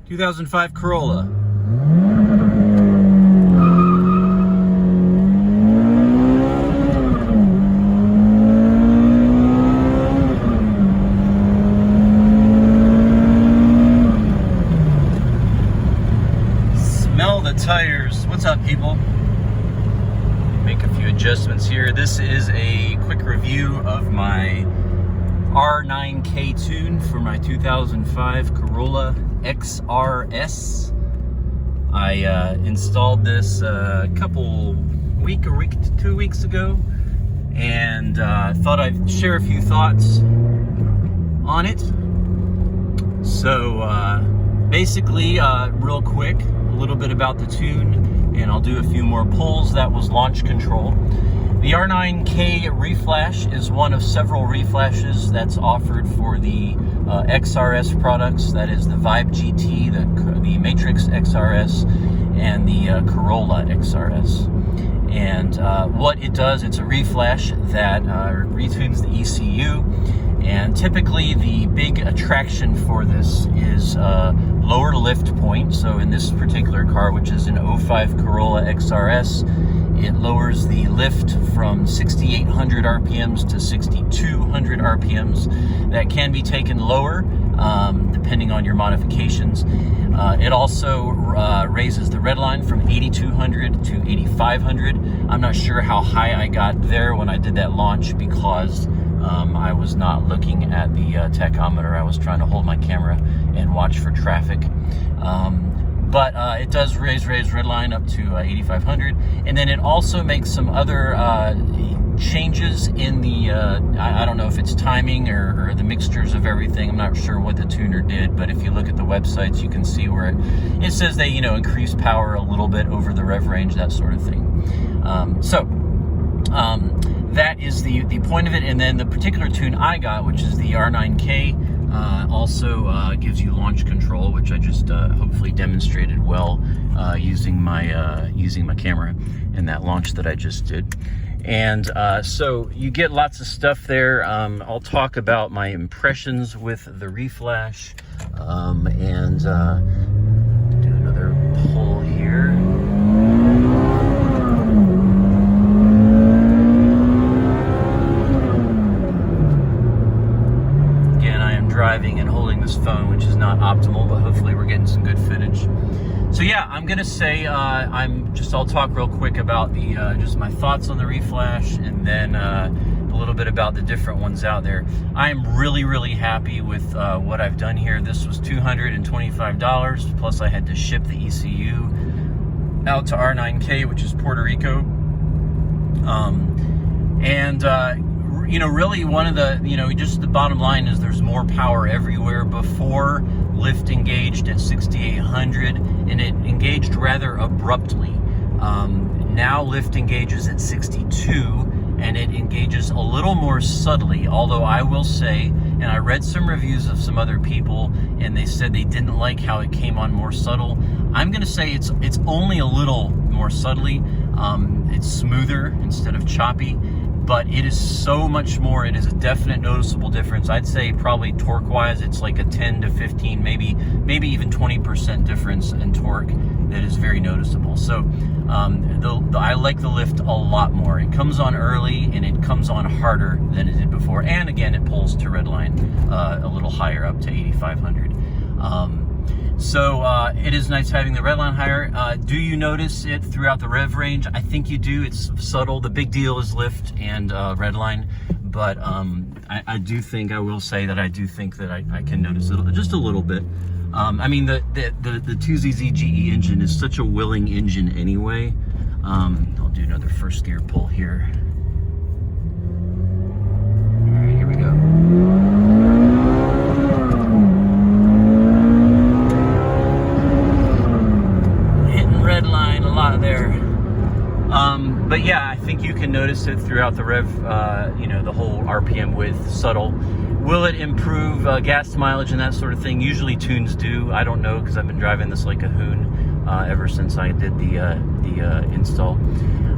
2005 Corolla. Smell the tires. What's up, people? Make a few adjustments here. This is a quick review of my R9k tune for my 2005 Corolla XRS. I installed this a couple week to 2 weeks ago, and thought I'd share a few thoughts on it. So basically, real quick, a little bit about the tune, and I'll do a few more pulls. That was launch control. The R9k Reflash is one of several reflashes that's offered for the XRS products. That is the Vibe GT, the Matrix XRS, and the Corolla XRS. And what it does, it's a reflash that retunes the ECU. And typically the big attraction for this is lower lift point. So in this particular car, which is an 05 Corolla XRS, it lowers the lift from 6,800 RPMs to 6,200 RPMs. That can be taken lower depending on your modifications. It also raises the red line from 8,200 to 8,500. I'm not sure how high I got there when I did that launch, because I was not looking at the tachometer. I was trying to hold my camera and watch for traffic. But it does raise red line up to 8,500. And then it also makes some other changes in the, I don't know if it's timing or the mixtures of everything. I'm not sure what the tuner did, but if you look at the websites, you can see where it says they, increase power a little bit over the rev range, that sort of thing. That is the point of it. And then the particular tune I got, which is the R9k, also gives you launch control, which I just hopefully demonstrated well using my camera in that launch that I just did. And so you get lots of stuff there. I'll talk about my impressions with the Reflash, and do another pull here. Driving and holding this phone, which is not optimal, but hopefully we're getting some good footage. So yeah, I'm gonna say I'll talk real quick about the just my thoughts on the Reflash, and then a little bit about the different ones out there. I am really happy with what I've done here. This was $225, plus I had to ship the ECU out to R9k, which is Puerto Rico. Really one of the, just the bottom line is there's more power everywhere. Before, lift engaged at 6,800, and it engaged rather abruptly. Now lift engages at 62, and it engages a little more subtly, although I will say, and I read some reviews of some other people, and they said they didn't like how it came on more subtle. I'm gonna say it's only a little more subtly. It's smoother instead of choppy. But it is so much more. It is a definite noticeable difference. I'd say probably torque-wise, it's like a 10 to 15, maybe even 20% difference in torque that is very noticeable. So I like the lift a lot more. It comes on early, and it comes on harder than it did before. And again, it pulls to red line a little higher, up to 8,500. So it is nice having the red line higher. Do you notice it throughout the rev range? I think you do. It's subtle. The big deal is lift and red line. But I do think, I will say that I do think that I can notice it just a little bit. I mean, the 2ZZ GE engine is such a willing engine anyway. I'll do another first gear pull here. All right, here we go. There. But yeah, I think you can notice it throughout the rev, the whole RPM width, subtle. Will it improve gas mileage and that sort of thing? Usually tunes do. I don't know, because I've been driving this like a hoon ever since I did the install.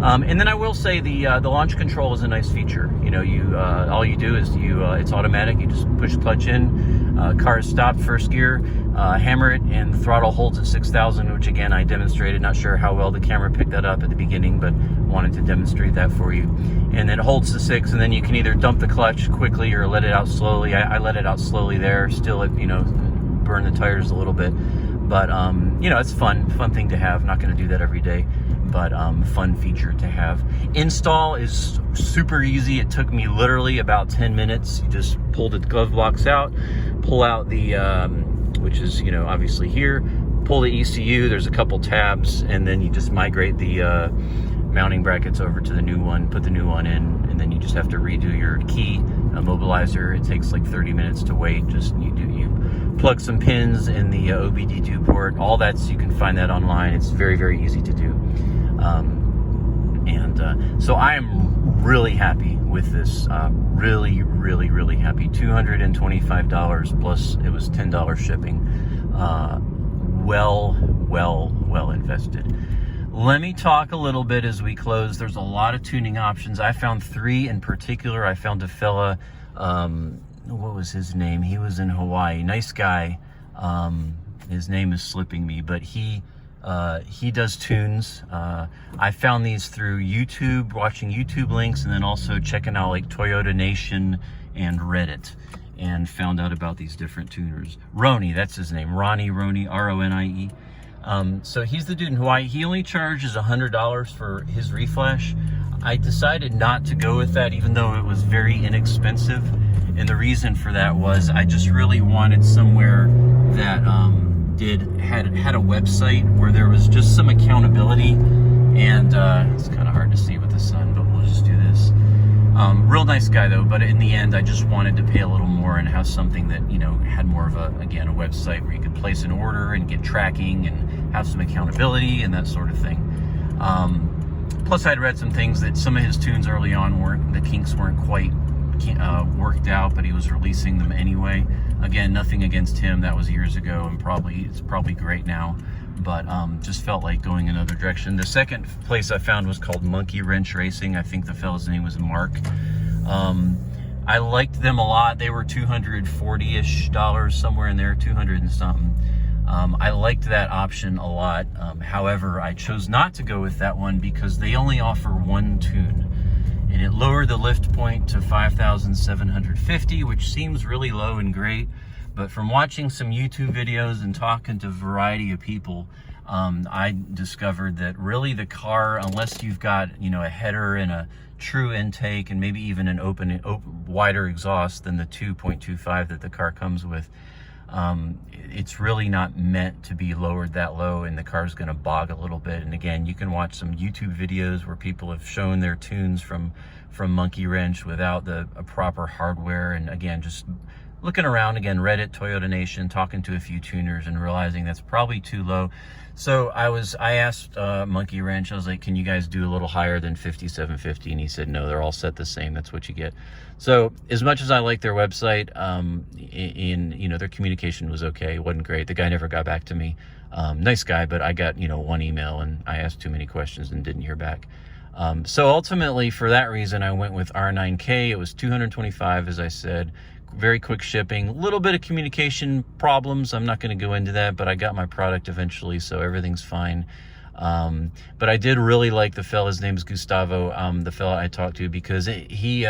And then I will say the launch control is a nice feature. All you do is it's automatic. You just push clutch in. Car is stopped, first gear, hammer it, and the throttle holds at 6,000, which again I demonstrated. Not sure how well the camera picked that up at the beginning, but wanted to demonstrate that for you. And then it holds to 6, and then you can either dump the clutch quickly or let it out slowly. I let it out slowly there, still it, burn the tires a little bit. But, it's fun thing to have. Not going to do that every day, but fun feature to have. Install is super easy. It took me literally about 10 minutes. You just pull the glove box out, pull out the, which is, obviously here, pull the ECU, there's a couple tabs, and then you just migrate the mounting brackets over to the new one, put the new one in, and then you just have to redo your key immobilizer. It takes like 30 minutes to wait. Just you plug some pins in the OBD2 port. All that's, you can find that online. It's very, very easy to do. So I am really happy with this. Really, really, really happy. $225 plus it was $10 shipping. Well invested. Let me talk a little bit as we close. There's a lot of tuning options. I found 3 in particular. I found a fella, what was his name? He was in Hawaii. Nice guy. His name is slipping me, but he does tunes. I found these through YouTube, watching YouTube links, and then also checking out like Toyota Nation and Reddit, and found out about these different tuners. Roni, that's his name. Roni, R-O-N-I-E. So he's the dude in Hawaii. He only charges $100 for his reflash. I decided not to go with that, even though it was very inexpensive. And the reason for that was I just really wanted somewhere that had a website where there was just some accountability. And it's kind of hard to see with the sun, but we'll just do this. Real nice guy though, but in the end I just wanted to pay a little more and have something that, had more of a website where you could place an order and get tracking and have some accountability and that sort of thing. Plus I'd read some things that some of his tunes early on the kinks weren't quite worked out, but he was releasing them anyway. Again, nothing against him. That was years ago, and it's probably great now, but just felt like going another direction. The second place I found was called Monkey Wrench Racing. I think the fella's name was Mark. I liked them a lot. They were $240-ish, somewhere in there, 200 and something. I liked that option a lot. However, I chose not to go with that one because they only offer one tune. And it lowered the lift point to 5,750, which seems really low and great. But from watching some YouTube videos and talking to a variety of people, I discovered that really the car, unless you've got, a header and a true intake and maybe even an wider exhaust than the 2.25 that the car comes with, it's really not meant to be lowered that low, and the car's going to bog a little bit. And again, you can watch some YouTube videos where people have shown their tunes from Monkey Wrench without the proper hardware. And again, just looking around, again, Reddit, Toyota Nation, talking to a few tuners and realizing that's probably too low. So I asked Monkey Wrench, I was like, can you guys do a little higher than 5,750? And he said, no, they're all set the same. That's what you get. So as much as I like their website, their communication was okay. It wasn't great. The guy never got back to me. Nice guy, but I got, one email and I asked too many questions and didn't hear back. So ultimately, for that reason, I went with R9k. It was $225, as I said. Very quick shipping, a little bit of communication problems. I'm not going to go into that, but I got my product eventually, so everything's fine. But I did really like the fella. His name is Gustavo, the fella I talked to, because he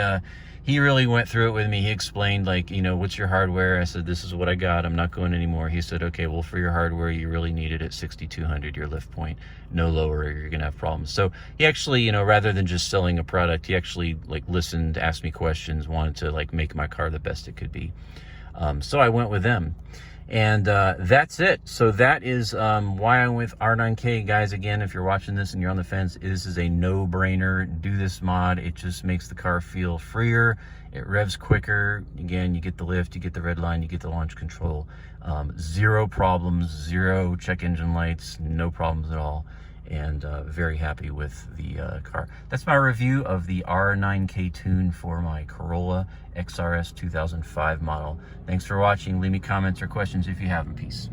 really went through it with me. He explained, like, what's your hardware? I said, this is what I got. I'm not going anymore. He said, okay, well, for your hardware, you really need it at 6,200, your lift point, no lower, or you're going to have problems. So he actually, rather than just selling a product, he actually listened, asked me questions, wanted to make my car the best it could be. So I went with them. And that's it. So that is why I went with R9k. Guys, again, if you're watching this and you're on the fence, this is a no-brainer. Do this mod. It just makes the car feel freer. It revs quicker. Again, you get the lift, you get the red line, you get the launch control. Zero problems, zero check engine lights, no problems at all. And very happy with the car. That's my review of the R9k tune for my Corolla XRS 2005 model. Thanks for watching. Leave me comments or questions if you have them. Peace.